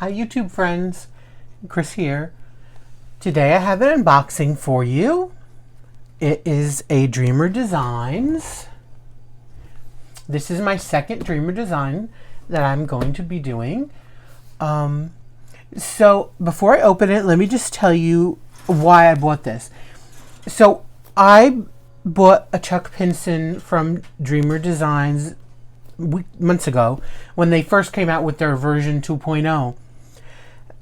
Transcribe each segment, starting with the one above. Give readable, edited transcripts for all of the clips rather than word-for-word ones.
Hi YouTube friends, Chris here. Today I have an unboxing for you. It is a Dreamer Designs. This is my second Dreamer design that I'm going to be doing. So before I open it, let me just tell you why I bought this. So I bought a Chuck Pinson from Dreamer Designs months ago when they first came out with their version 2.0.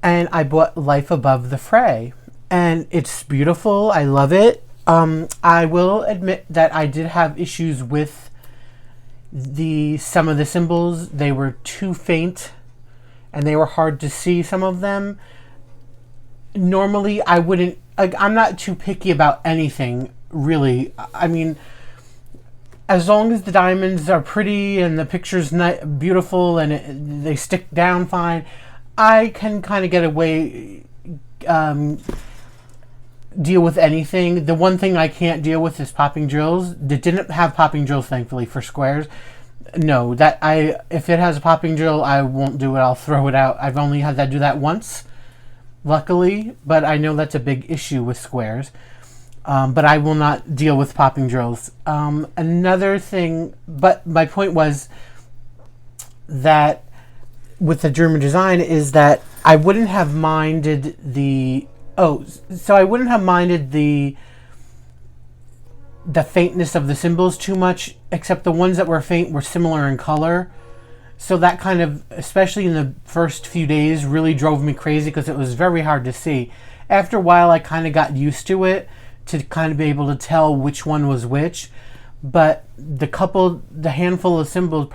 And I bought Life Above the Fray, and it's beautiful. I love it. I will admit that I did have issues with some of the symbols. They were too faint, and they were hard to see, some of them. Normally, I wouldn't. I'm not too picky about anything, really. I mean, as long as the diamonds are pretty and the picture's beautiful and they stick down fine, I can kind of get away, deal with anything. The one thing I can't deal with is popping drills. It didn't have popping drills, thankfully, for squares. No, if it has a popping drill, I won't do it. I'll throw it out. I've only had to do that once, luckily, but I know that's a big issue with squares. But I will not deal with popping drills. Another thing, but my point was that with the Dreamer design is that I wouldn't have minded the faintness of the symbols too much, except the ones that were faint were similar in color. So that kind of, especially in the first few days, really drove me crazy because it was very hard to see. After a while, I kind of got used to it, to kind of be able to tell which one was which. But the handful of symbols,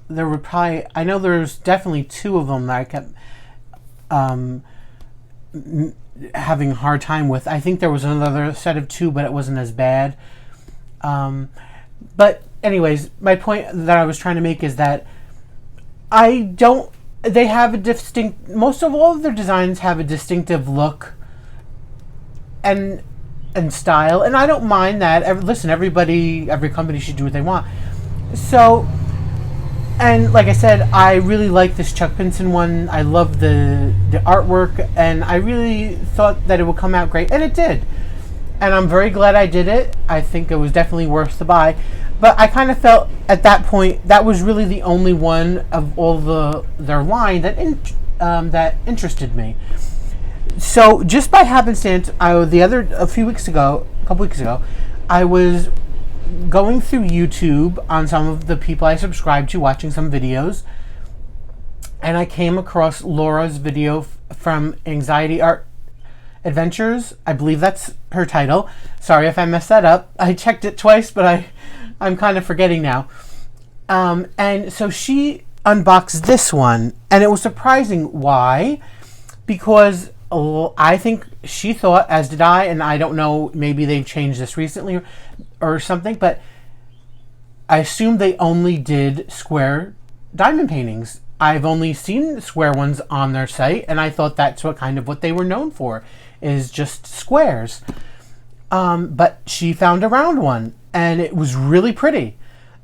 I know there's definitely two of them that I kept having a hard time with. I think there was another set of two, but it wasn't as bad. But anyways, my point that I was trying to make is that they have most of all of their designs have a distinctive look and style, and I don't mind that. Listen, every company should do what they want. So, and like I said, I really like this Chuck Pinson one. I love the artwork, and I really thought that it would come out great, and it did. And I'm very glad I did it. I think it was definitely worth the buy. But I kind of felt at that point that was really the only one of all their line that interested me. So just by happenstance, a couple weeks ago, I was going through YouTube on some of the people I subscribed to, watching some videos, and I came across Laura's video from Anxiety Art Adventures. I believe that's her title. Sorry if I messed that up. I checked it twice, but I'm kind of forgetting now. And so she unboxed this one, and it was surprising. Why? Because I think she thought, as did I, and I don't know, maybe they've changed this recently or something, but I assumed they only did square diamond paintings. I've only seen square ones on their site, and I thought that's what they were known for, is just squares. But she found a round one, and it was really pretty.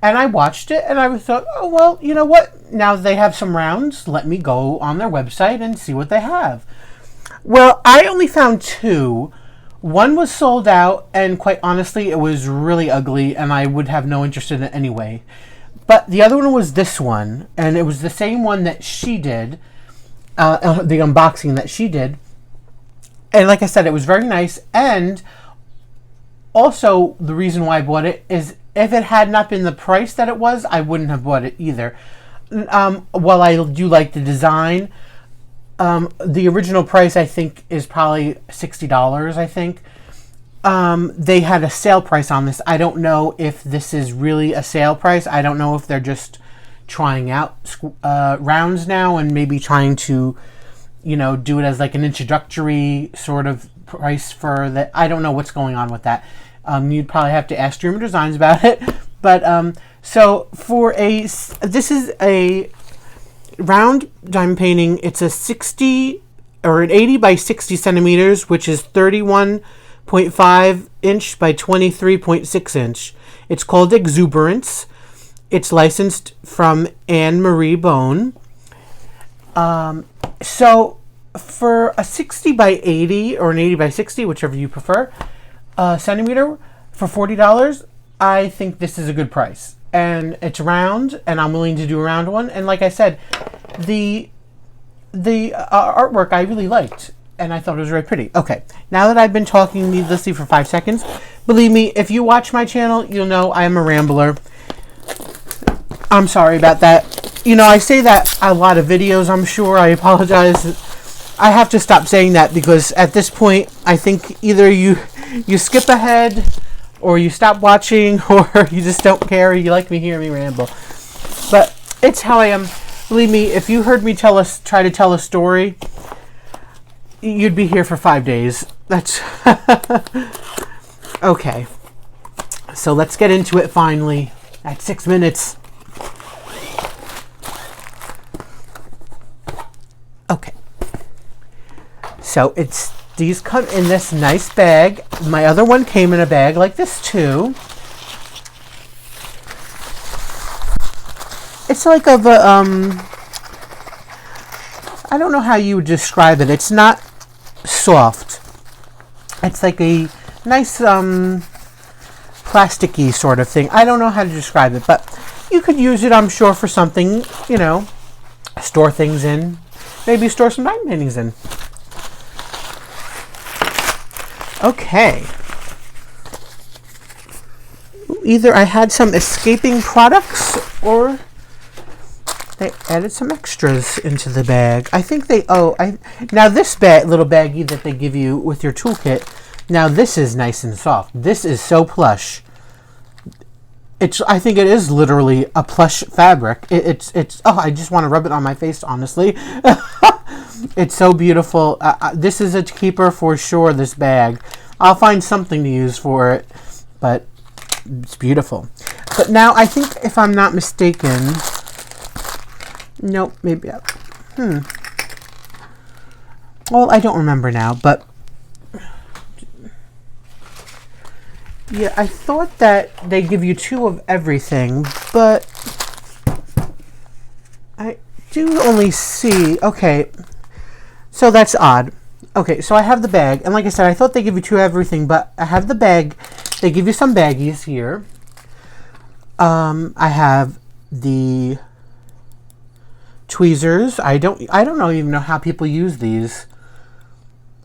And I watched it, and I thought, oh, well, you know what? Now they have some rounds. Let me go on their website and see what they have. Well, I only found two. One was sold out, and quite honestly, it was really ugly, and I would have no interest in it anyway. But the other one was this one, and it was the same one that she did, the unboxing that she did. And like I said, it was very nice, and also the reason why I bought it is if it had not been the price that it was, I wouldn't have bought it either. While I do like the design, the original price, I think, is probably $60, I think. They had a sale price on this. I don't know if this is really a sale price. I don't know if they're just trying out rounds now and maybe trying to, do it as like an introductory sort of price for that. I don't know what's going on with that. You'd probably have to ask Dreamer Designs about it. But so this is a round diamond painting. It's a 60 or an 80 by 60 centimeters, which is 31.5 inch by 23.6 inch. It's called Exuberance. It's licensed from Anne Marie Bone. So for a 60 by 80 or an 80 by 60, whichever you prefer, centimeter for $40, I think this is a good price. And it's round, and I'm willing to do a round one. And like I said, the artwork I really liked, and I thought it was very pretty. Okay, now that I've been talking needlessly for 5 seconds, believe me, if you watch my channel, you'll know I am a rambler. I'm sorry about that. You know, I say that a lot of videos, I'm sure. I apologize. I have to stop saying that because at this point, I think either you skip ahead, or you stop watching, or you just don't care, or you like me hearing me ramble. But it's how I am. Believe me, if you heard me try to tell a story, you'd be here for 5 days. That's okay. So let's get into it finally at 6 minutes. Okay. So these come in this nice bag. My other one came in a bag like this too. It's like of a, I don't know how you would describe it. It's not soft. It's like a nice, plasticky sort of thing. I don't know how to describe it, but you could use it, I'm sure, for something, you know, store things in. Maybe store some diamond paintings in. Okay. Either I had some escaping products, or they added some extras into the bag. I think now this little baggie that they give you with your toolkit, now this is nice and soft. This is so plush. I think it is literally a plush fabric. I just want to rub it on my face, honestly. It's so beautiful. This is a keeper for sure, this bag. I'll find something to use for it, but it's beautiful. But now I think, if I'm not mistaken, nope, maybe. Well, I don't remember now, but yeah, I thought that they give you 2 of everything, but I do only see. Okay, so that's odd. Okay, so I have the bag, and like I said, I thought they give you 2 of everything, but I have the bag. They give you some baggies here. I have the tweezers. I don't even know how people use these.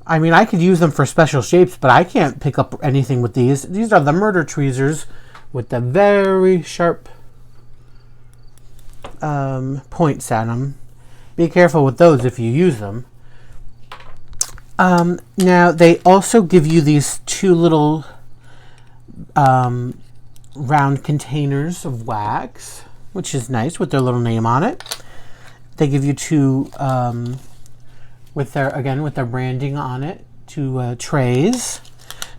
I mean, I could use them for special shapes, but I can't pick up anything with these. These are the murder tweezers with the very sharp points at them. Be careful with those if you use them. Now, they also give you these 2 little round containers of wax, which is nice, with their little name on it. They give you 2, with their branding on it, 2 trays.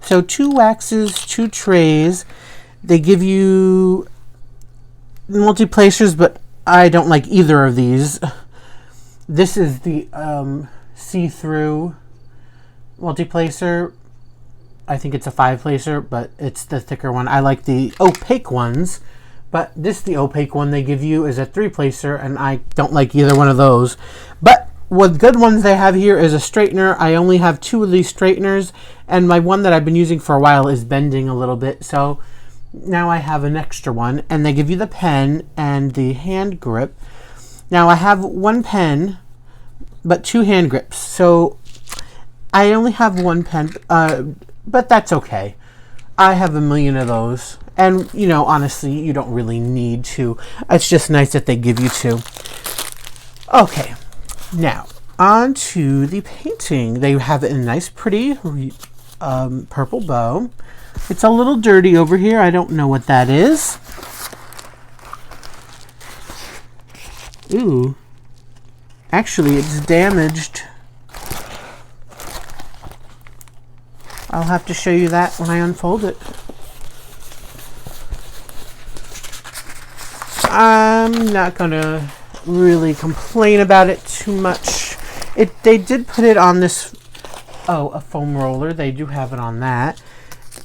So 2 waxes, 2 trays. They give you multi-placers, but I don't like either of these. This is the see-through multi-placer. I think it's a 5-placer, but it's the thicker one. I like the opaque ones, but the opaque one they give you is a 3-placer, and I don't like either one of those. But what good ones they have here is a straightener. I only have 2 of these straighteners, and my one that I've been using for a while is bending a little bit, so now I have an extra one. And they give you the pen and the hand grip. Now I have 1 pen, but 2 hand grips, so I only have 1 pen, but that's okay. I have a million of those, and you know, honestly, you don't really need to. It's just nice that they give you 2. Okay, now on to the painting. They have it in a nice, pretty purple bow. It's a little dirty over here. I don't know what that is. Ooh, actually, it's damaged. I'll have to show you that when I unfold it. I'm not gonna really complain about it too much. They did put it on this, a foam roller. They do have it on that.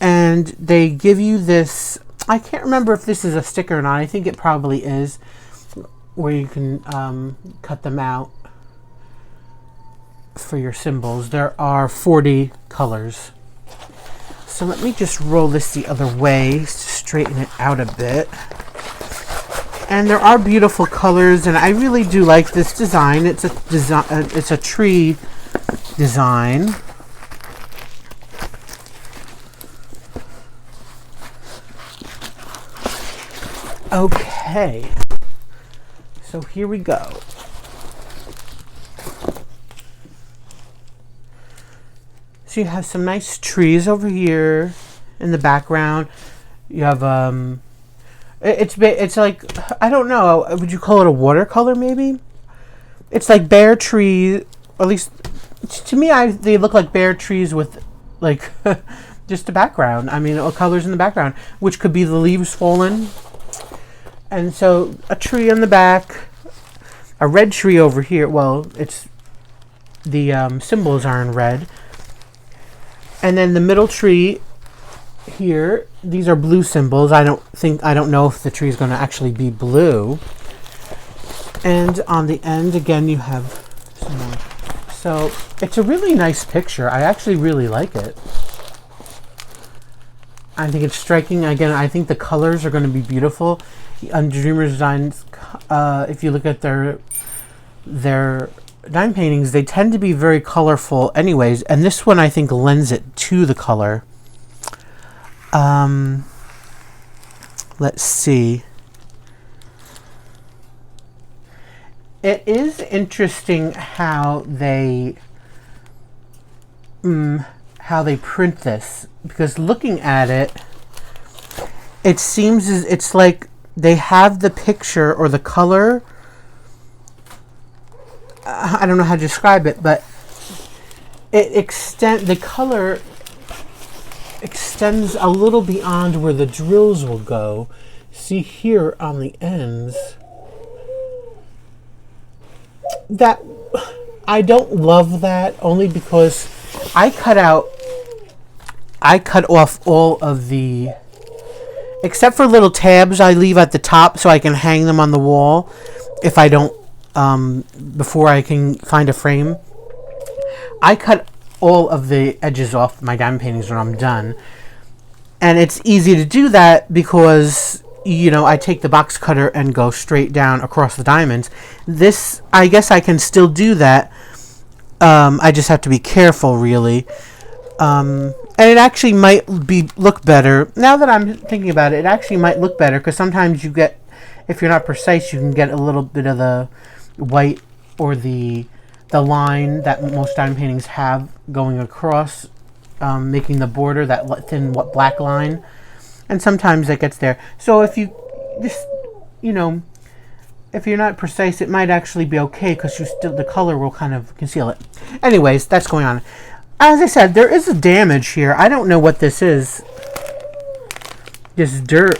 And they give you this, I can't remember if this is a sticker or not. I think it probably is, where you can cut them out. for your symbols. There are 40 colors. So let me just roll this the other way to straighten it out a bit. And there are beautiful colors, and I really do like this design. It's a tree design. Okay. So here we go. So you have some nice trees over here in the background. You have it's like, I don't know, would you call it a watercolor maybe? It's like bare trees, at least to me they look like bare trees with like just a background. I mean, colors in the background, which could be the leaves fallen. And so a tree on the back, a red tree over here. Well, it's the symbols are in red. And then the middle tree here, these are blue symbols. I don't know if the tree is going to actually be blue. And on the end, again, you have some more. So it's a really nice picture. I actually really like it. I think it's striking. Again, I think the colors are going to be beautiful. Under Dreamers Designs, if you look at their dime paintings, they tend to be very colorful anyways, and this one I think lends it to the color. Let's see. It is interesting how they print this, because looking at it, it seems as it's like they have the picture or the color. I don't know how to describe it, but the color extends a little beyond where the drills will go. See here on the ends. That I don't love that, only because I cut off all of the, except for little tabs I leave at the top so I can hang them on the wall if I don't, before I can find a frame. I cut all of the edges off my diamond paintings when I'm done. And it's easy to do that because, you know, I take the box cutter and go straight down across the diamonds. This, I guess I can still do that. I just have to be careful, really. And it actually might look better. Now that I'm thinking about it, it actually might look better, because sometimes you get, if you're not precise, you can get a little bit of the white or the line that most diamond paintings have going across, making the border that thin black line. And sometimes it gets there. So if you just, you know, if you're not precise, it might actually be okay, because the color will kind of conceal it. Anyways, that's going on. As I said, there is a damage here. I don't know what this is. Just dirt.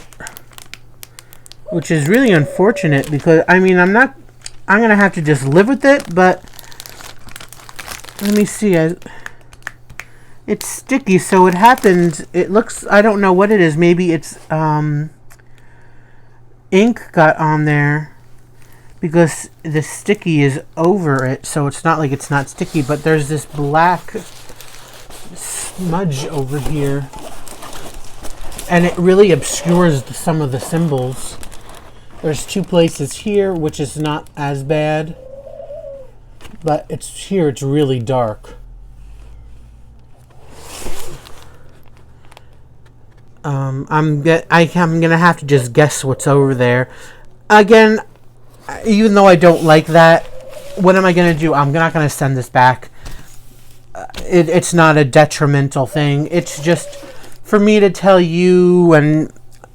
Which is really unfortunate, because, I mean, I'm going to have to just live with it, but let me see. It's sticky, so it happens. It looks, I don't know what it is. Maybe it's ink got on there, because the sticky is over it, so it's not like it's not sticky, but there's this black smudge over here, and it really obscures some of the symbols. There's two places here which is not as bad, but it's really dark. I'm gonna have to just guess what's over there. Again, even though I don't like that, what am I gonna do? I'm not gonna send this back. It's not a detrimental thing. It's just for me to tell you, and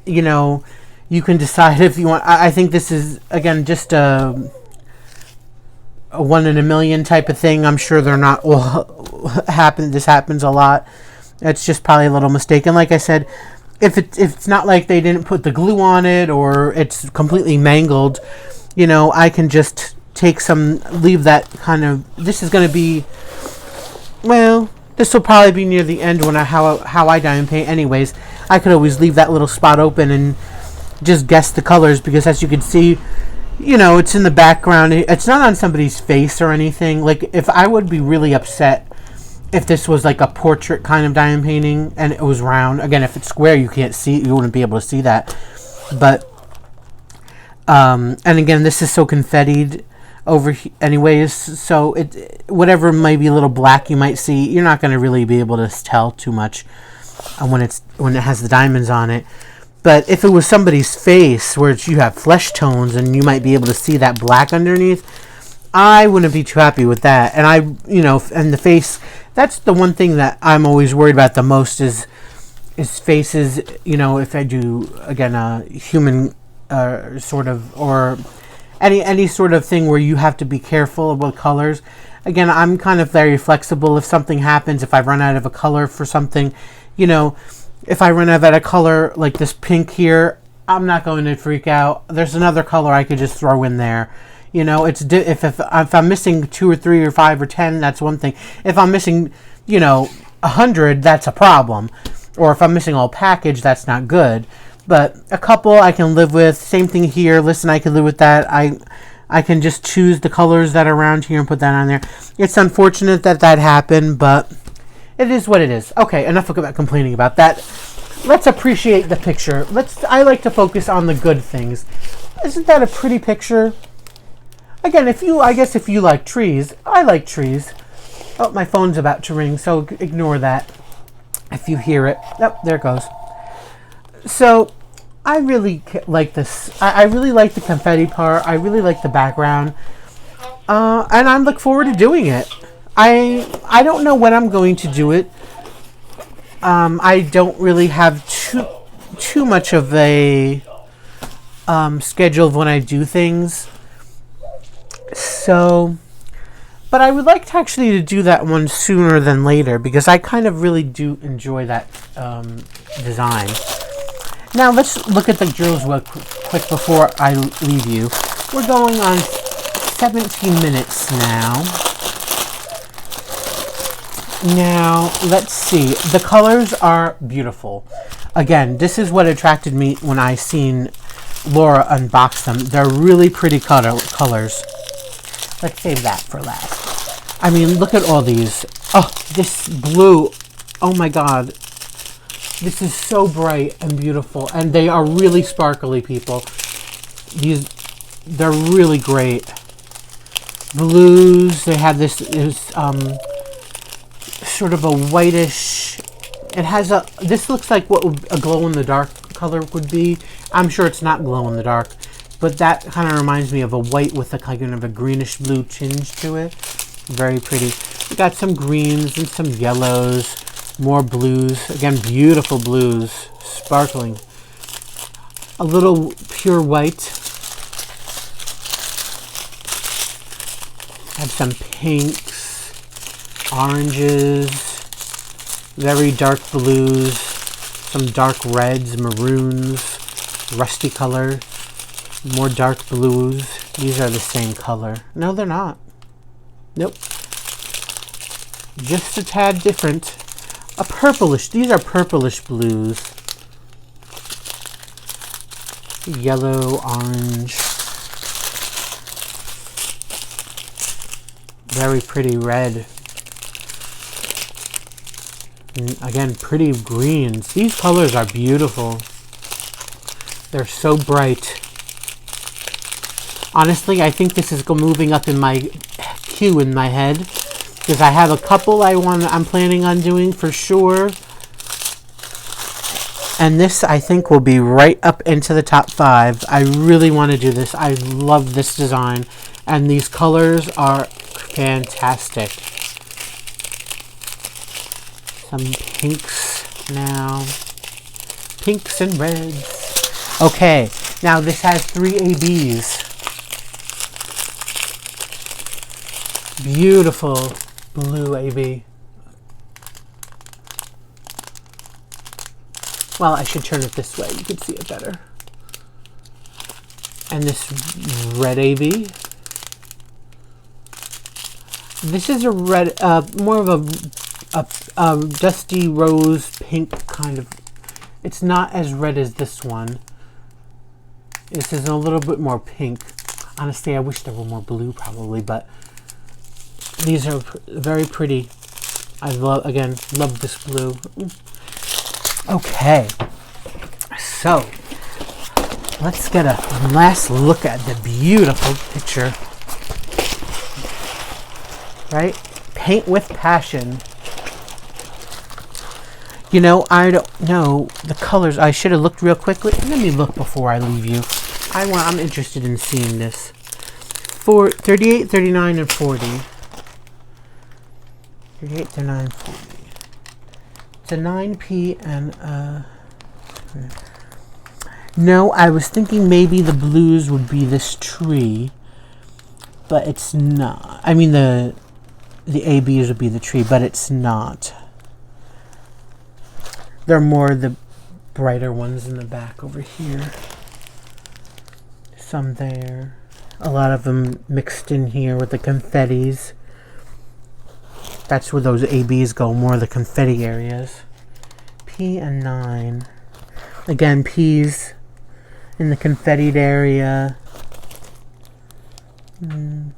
you know, you can decide if you want. I think this is, again, just a 1 in a million type of thing. I'm sure they're not all happen. This happens a lot. It's just probably a little mistake. And like I said, if it's not like they didn't put the glue on it or it's completely mangled, you know, I can just take some, leave that kind of. This is going to be, well, this will probably be near the end when how I diamond paint. Anyways, I could always leave that little spot open and just guess the colors, because as you can see, you know, it's in the background. It's not on somebody's face or anything. Like, if I would be really upset if this was like a portrait kind of diamond painting and it was round. Again, if it's square, you can't see, you wouldn't be able to see that. But, and again, this is so confettied over anyways, so it, whatever maybe a little black you might see, you're not going to really be able to tell too much when it has the diamonds on it. But if it was somebody's face where you have flesh tones and you might be able to see that black underneath, I wouldn't be too happy with that. And and the face, that's the one thing that I'm always worried about the most is faces. You know, if I do, again, a human sort of, or any sort of thing where you have to be careful about colors. Again, I'm kind of very flexible. If something happens, if I run out of a color for something, you know, if I run out of a color like this pink here, I'm not going to freak out. There's another color I could just throw in there. You know, if I'm missing 2 or 3 or 5 or 10, that's one thing. If I'm missing, you know, 100, that's a problem. Or if I'm missing a whole package, that's not good. But a couple I can live with. Same thing here. Listen, I can live with that. I can just choose the colors that are around here and put that on there. It's unfortunate that happened, but it is what it is. Okay, enough about complaining about that. Let's appreciate the picture. I like to focus on the good things. Isn't that a pretty picture? Again, I guess if you like trees, I like trees. Oh, my phone's about to ring, so ignore that if you hear it. Oh, there it goes. So, I really like this. I really like the confetti part. I really like the background. And I look forward to doing it. I don't know when I'm going to do it. I don't really have too much of a schedule of when I do things. So, but I would like to actually do that one sooner than later because I kind of really do enjoy that design. Now let's look at the drills real quick before I leave you. We're going on 17 minutes now. Now, let's see. The colors are beautiful. Again, this is what attracted me when I seen Laura unbox them. They're really pretty colors. Let's save that for last. I mean, look at all these. Oh, this blue. Oh my god. This is so bright and beautiful. And they are really sparkly, people. They're really great. Blues. They have this sort of a whitish. It has this looks like what a glow-in-the-dark color would be. I'm sure it's not glow-in-the-dark. But that kind of reminds me of a white with a kind of a greenish-blue tinge to it. Very pretty. We got some greens and some yellows. More blues. Again, beautiful blues. Sparkling. A little pure white. Have some pinks. Oranges. Very dark blues. Some dark reds, maroons. Rusty color. More dark blues. These are the same color. No, they're not. Nope. Just a tad different. A purplish. These are purplish blues. Yellow, orange. Very pretty red. And again, pretty greens. These colors are beautiful. They're so bright. Honestly, I think this is moving up in my queue in my head. Because I have a couple I'm planning on doing for sure. And this, I think, will be right up into the top 5. I really want to do this. I love this design. And these colors are fantastic. Some pinks now. Pinks and reds. Okay, now this has 3 ABs. Beautiful blue AB. Well, I should turn it this way. You can see it better. And this red AB. This is a red, more of a dusty rose pink kind of. It's not as red as this one. This is a little bit more pink. Honestly, I wish there were more blue probably, but these are very pretty. I love this blue. Okay, so let's get a last look at the beautiful picture. Right? Paint with passion. You know, I don't know the colors. I should have looked real quickly. Let me look before I leave you. I'm interested in seeing this. For 38, 39, and 40. 38, 39, 40. It's a 9p and no, I was thinking maybe the blues would be this tree, but it's not. I mean the ABs would be the tree, but it's not. They're more the brighter ones in the back over here. Some there. A lot of them mixed in here with the confettis. That's where those ABs go, more the confetti areas. P and 9. Again, P's in the confettied area. 9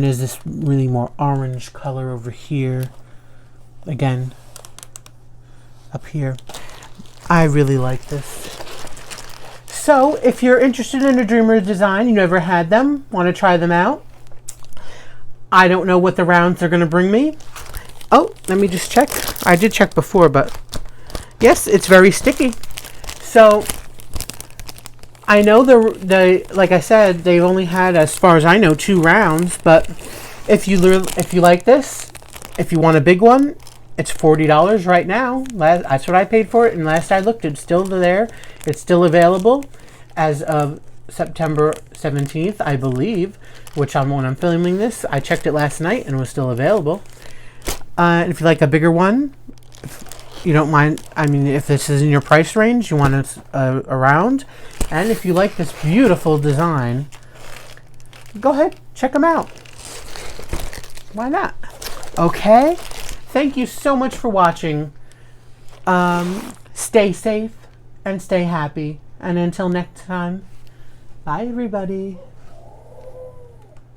is this really more orange color over here. Again, up here. I really like this. So, if you're interested in a Dreamer design, you never had them, want to try them out, I don't know what the rounds are going to bring me. Oh, let me just check. I did check before, but yes, it's very sticky. So, I know like I said, they've only had, as far as I know, 2 rounds, but if you like this, if you want a big one, it's $40 right now. That's what I paid for it, and last I looked, it's still there. It's still available as of September 17th, I believe, which when I'm filming this. I checked it last night and it was still available. If you like a bigger one, if you don't mind, I mean, if this is in your price range, you want it around, and if you like this beautiful design, go ahead, check them out. Why not? Okay. Thank you so much for watching. Stay safe and stay happy. And until next time, bye everybody.